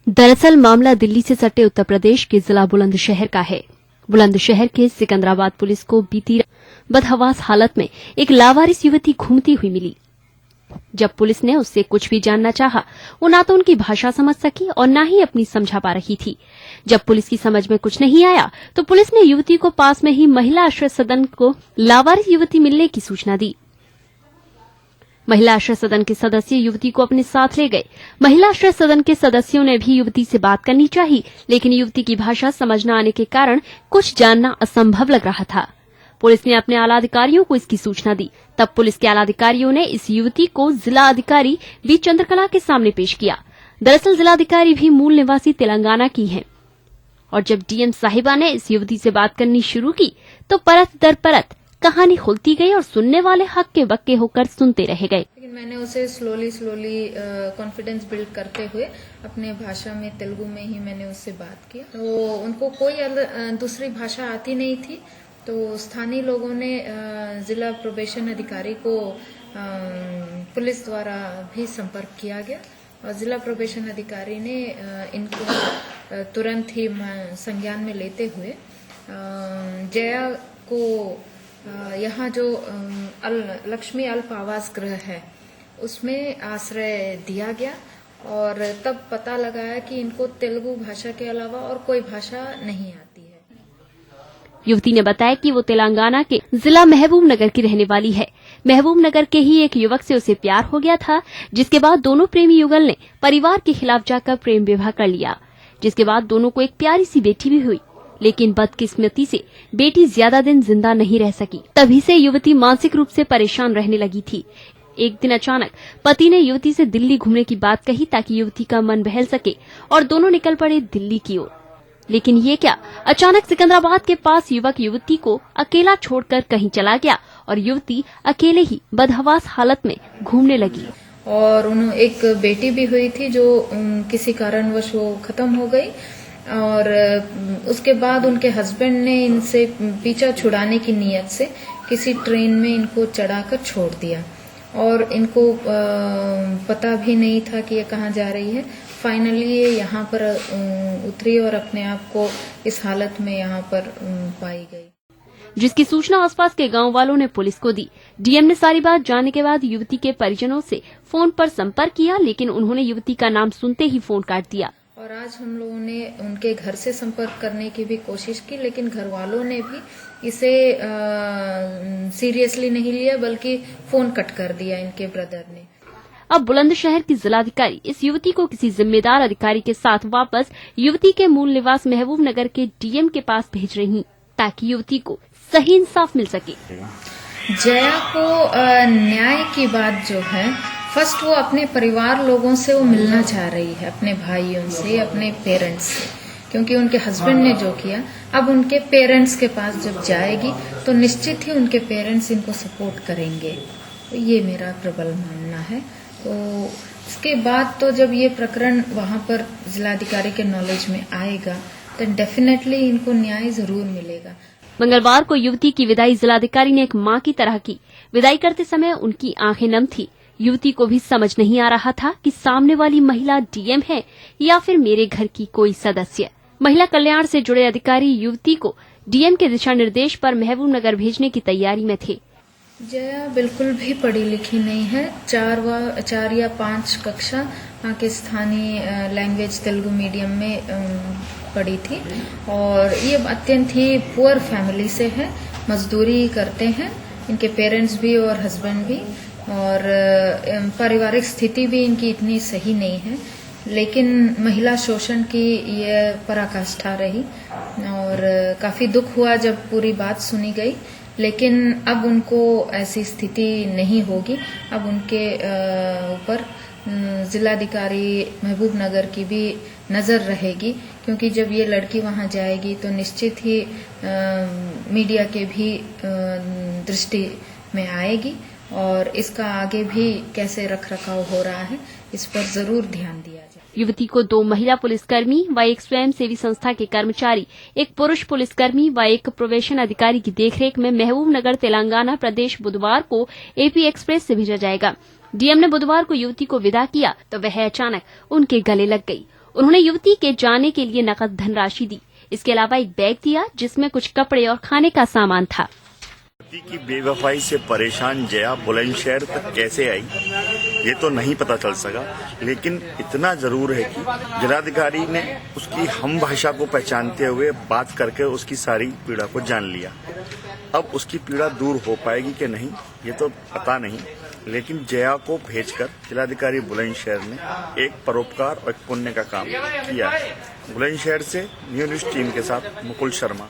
दरअसल मामला दिल्ली से सटे उत्तर प्रदेश के जिला बुलंदशहर का है। बुलंदशहर के सिकंदराबाद पुलिस को बीती रात बदहवास हालत में एक लावारिस युवती घूमती हुई मिली। जब पुलिस ने उससे कुछ भी जानना चाहा, वो ना तो उनकी भाषा समझ सकी और ना ही अपनी समझा पा रही थी। जब पुलिस की समझ में कुछ नहीं आया तो पुलिस ने युवती को पास में ही महिला आश्रय सदन को लावारिस युवती मिलने की सूचना दी। महिला आश्रय सदन के सदस्य युवती को अपने साथ ले गए। महिला आश्रय सदन के सदस्यों ने भी युवती से बात करनी चाहिए, लेकिन युवती की भाषा समझ न आने के कारण कुछ जानना असंभव लग रहा था। पुलिस ने अपने आला अधिकारियों को इसकी सूचना दी। तब पुलिस के आला अधिकारियों ने इस युवती को जिला अधिकारी बी चंद्रकला के सामने पेश किया। दरअसल जिलाधिकारी भी मूल निवासी तेलंगाना की हैं और जब डीएम साहिबा ने इस युवती से बात करनी शुरू की तो परत दर परत कहानी खुलती गई और सुनने वाले हक्के बक्के होकर सुनते रह गए। लेकिन मैंने उसे स्लोली कॉन्फिडेंस बिल्ड करते हुए अपने भाषा में, तेलुगु में ही मैंने उससे बात की। तो उनको कोई दूसरी भाषा आती नहीं थी, तो स्थानीय लोगों ने जिला प्रोबेशन अधिकारी को पुलिस द्वारा भी संपर्क किया गया और जिला प्रोबेशन अधिकारी ने इनको तुरंत ही संज्ञान में लेते हुए जया को यहाँ जो लक्ष्मी अल्प आवास गृह है उसमें आश्रय दिया गया और तब पता लगाया कि इनको तेलुगु भाषा के अलावा और कोई भाषा नहीं आती है। युवती ने बताया कि वो तेलंगाना के जिला महबूब नगर की रहने वाली है। महबूब नगर के ही एक युवक से उसे प्यार हो गया था, जिसके बाद दोनों प्रेमी युगल ने परिवार के खिलाफ जाकर प्रेम विवाह कर लिया, जिसके बाद दोनों को एक प्यारी सी बेटी भी हुई। लेकिन बदकिस्मती से बेटी ज्यादा दिन जिंदा नहीं रह सकी। तभी से युवती मानसिक रूप से परेशान रहने लगी थी। एक दिन अचानक पति ने युवती से दिल्ली घूमने की बात कही ताकि युवती का मन बहल सके और दोनों निकल पड़े दिल्ली की ओर। लेकिन ये क्या, अचानक सिकंदराबाद के पास युवक युवती को अकेला छोड़कर कहीं चला गया और युवती अकेले ही बदहवास हालत में घूमने लगी। और उन्हें एक बेटी भी हुई थी जो किसी कारणवश वो खत्म हो गई और उसके बाद उनके हस्बैंड ने इनसे पीछा छुड़ाने की नीयत से किसी ट्रेन में इनको चढ़ाकर छोड़ दिया और इनको पता भी नहीं था कि ये कहाँ जा रही है। फाइनली ये यहाँ पर उतरी और अपने आप को इस हालत में यहाँ पर पाई गई, जिसकी सूचना आसपास के गांव वालों ने पुलिस को दी। डीएम ने सारी बात जानने के बाद युवती के परिजनों से फोन पर संपर्क किया, लेकिन उन्होंने युवती का नाम सुनते ही फोन काट दिया। और आज हम लोगों ने उनके घर से संपर्क करने की भी कोशिश की, लेकिन घर वालों ने भी इसे सीरियसली नहीं लिया, बल्कि फोन कट कर दिया इनके ब्रदर ने। अब बुलंदशहर की जिलाधिकारी इस युवती को किसी जिम्मेदार अधिकारी के साथ वापस युवती के मूल निवास महबूब नगर के डीएम के पास भेज रही, ताकि युवती को सही इंसाफ मिल सके। जया को न्याय की बात जो है, फर्स्ट वो अपने परिवार लोगों से वो मिलना चाह रही है, अपने भाइयों से, अपने पेरेंट्स से, क्योंकि उनके हस्बैंड ने जो किया। अब उनके पेरेंट्स के पास जब जाएगी तो निश्चित ही उनके पेरेंट्स इनको सपोर्ट करेंगे, तो ये मेरा प्रबल मानना है। तो इसके बाद तो जब ये प्रकरण वहाँ पर जिलाधिकारी के नॉलेज में आएगा तो डेफिनेटली इनको न्याय जरूर मिलेगा। मंगलवार को युवती की विदाई जिलाधिकारी ने एक मां की तरह की। विदाई करते समय उनकी आंखें नम थी। युवती को भी समझ नहीं आ रहा था कि सामने वाली महिला डीएम है या फिर मेरे घर की कोई सदस्य। महिला कल्याण से जुड़े अधिकारी युवती को डीएम के दिशा निर्देश पर महबूब नगर भेजने की तैयारी में थे। जया बिल्कुल भी पढ़ी लिखी नहीं है। 4 या 5 कक्षा वहाँ के स्थानीय लैंग्वेज तेलुगु मीडियम में पढ़ी थी और ये अत्यंत ही पुअर फैमिली से है। मजदूरी करते हैं इनके पेरेंट्स भी और हस्बैंड भी, और पारिवारिक स्थिति भी इनकी इतनी सही नहीं है। लेकिन महिला शोषण की ये पराकाष्ठा रही और काफी दुख हुआ जब पूरी बात सुनी गई। लेकिन अब उनको ऐसी स्थिति नहीं होगी। अब उनके ऊपर जिलाधिकारी महबूब नगर की भी नजर रहेगी, क्योंकि जब ये लड़की वहां जाएगी तो निश्चित ही मीडिया के भी दृष्टि में आएगी और इसका आगे भी कैसे रखरखाव हो रहा है इस पर जरूर ध्यान दिया जाए। युवती को 2 महिला पुलिसकर्मी व एक स्वयंसेवी संस्था के कर्मचारी, एक पुरुष पुलिसकर्मी व एक प्रोबेशन अधिकारी की देखरेख में महबूब नगर तेलंगाना प्रदेश बुधवार को एपी एक्सप्रेस से भेजा जाएगा। डीएम ने बुधवार को युवती को विदा किया तो वह अचानक उनके गले लग गई। उन्होंने युवती के जाने के लिए नकद धनराशि दी। इसके अलावा एक बैग दिया जिसमें कुछ कपड़े और खाने का सामान था। पति की बेवफाई से परेशान जया बुलंदशहर तक कैसे आई ये तो नहीं पता चल सका, लेकिन इतना जरूर है कि जिलाधिकारी ने उसकी हम भाषा को पहचानते हुए बात करके उसकी सारी पीड़ा को जान लिया। अब उसकी पीड़ा दूर हो पाएगी कि नहीं ये तो पता नहीं, लेकिन जया को भेजकर जिलाधिकारी बुलंदशहर ने एक परोपकार और एक पुण्य का काम किया है। बुलंदशहर से न्यू न्यूज टीम के साथ मुकुल शर्मा।